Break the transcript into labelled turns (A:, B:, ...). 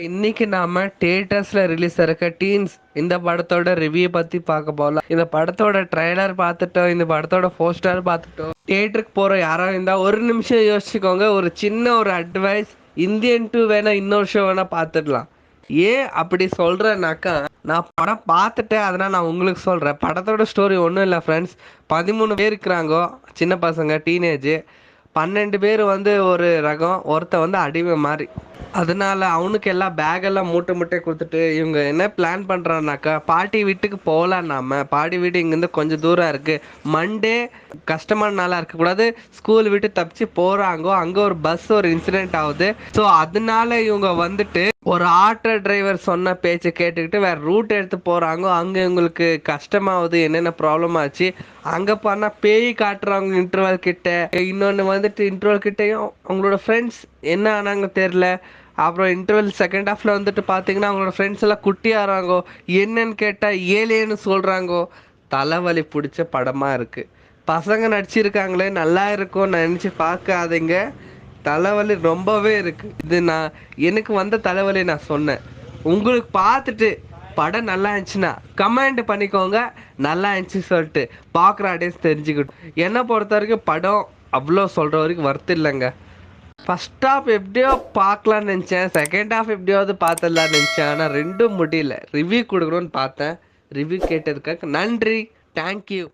A: இன்னைக்கு நாம தியேட்டர்ஸ்ல ரிலீஸ் இருக்க டீன்ஸ் இந்த படத்தோட ரிவ்யூ பத்தி பார்க்க போகலாம். இந்த படத்தோட ட்ரைலர் பார்த்துட்டோம், இந்த படத்தோட போஸ்டர் பார்த்துட்டோம். தியேட்டருக்கு போற யாரா இருந்தா ஒரு நிமிஷம் யோசிச்சுக்கோங்க. ஒரு சின்ன ஒரு அட்வைஸ், இந்தியன் டூ வேணா இன்னொரு ஷோ வேணா பார்த்துடலாம். ஏன் அப்படி சொல்றேன்னாக்கா, நான் படம் பார்த்துட்டேன், அதனால நான் உங்களுக்கு சொல்றேன். படத்தோட ஸ்டோரி ஒன்றும் இல்லை ஃப்ரெண்ட்ஸ். 13 பேர் இருக்கிறாங்க, சின்ன பசங்க, டீனேஜ். 12 பேர் வந்து ஒரு ரகம், ஒருத்த வந்து அடிமை மாதிரி. அதனால அவனுக்கு எல்லாம் பேக் எல்லாம் மூட்டை மூட்டை கொடுத்துட்டு இவங்க என்ன பிளான் பண்ணுறான்னாக்கா, பாட்டி வீட்டுக்கு போகலாம். நாம பாட்டி வீடு இங்கேருந்து கொஞ்சம் தூரம் இருக்குது. மண்டே கஷ்டமான நாளாக இருக்கக்கூடாது, ஸ்கூல் விட்டு தப்பிச்சு போகிறாங்கோ. அங்கே ஒரு பஸ் ஒரு இன்சிடென்ட் ஆகுது. ஸோ அதனால இவங்க வந்துட்டு ஒரு ஆட்டோ டிரைவர் சொன்ன பேச்சை கேட்டுக்கிட்டு வேற ரூட் எடுத்து போகிறாங்க. அங்கே இவங்களுக்கு கஷ்டமாகுது, என்னென்ன ப்ராப்ளம் ஆச்சு. அங்கே பண்ணால் பேய் காட்டுறாங்க இன்டர்வல் கிட்ட. இன்னொன்று வந்துட்டு இன்டர்வல் கிட்டையும் அவங்களோட ஃப்ரெண்ட்ஸ் என்ன ஆனாங்க தெரில. அப்புறம் இன்டர்வல் செகண்ட் ஹாஃப்ல வந்துட்டு பார்த்தீங்கன்னா அவங்களோட ஃப்ரெண்ட்ஸ் எல்லாம் குட்டி ஆறாங்கோ. என்னன்னு கேட்டால் ஏலேன்னு சொல்கிறாங்கோ. தலைவலி பிடிச்ச படமாக இருக்குது. பசங்க நடிச்சிருக்காங்களே, நல்லா இருக்கும் நினச்சி பார்க்காதீங்க. தலைவலி ரொம்பவே இருக்குது. இது நான் எனக்கு வந்த தலைவலி நான் சொன்னேன். உங்களுக்கு பார்த்துட்டு படம் நல்லா இருந்துச்சுன்னா கமெண்ட் பண்ணிக்கோங்க, நல்லா இருந்துச்சு சொல்லிட்டு பார்க்குற ஆடியன்ஸ் தெரிஞ்சுக்கிட்டோம். என்னை பொறுத்த வரைக்கும் படம் அவ்வளோ சொல்கிற வரைக்கும் வர்த்து இல்லைங்க. ஃபர்ஸ்ட் ஹாஃப் எப்படியோ பார்க்கலான்னு நினச்சேன், செகண்ட் ஹாஃப் எப்படியாவது பார்த்துடலான்னு நினச்சேன். ஆனால் ரெண்டும் முடியல. ரிவ்யூ கொடுக்கணும்னு பார்த்தேன். ரிவ்யூ கேட்டதுக்காக நன்றி. தேங்க்யூ.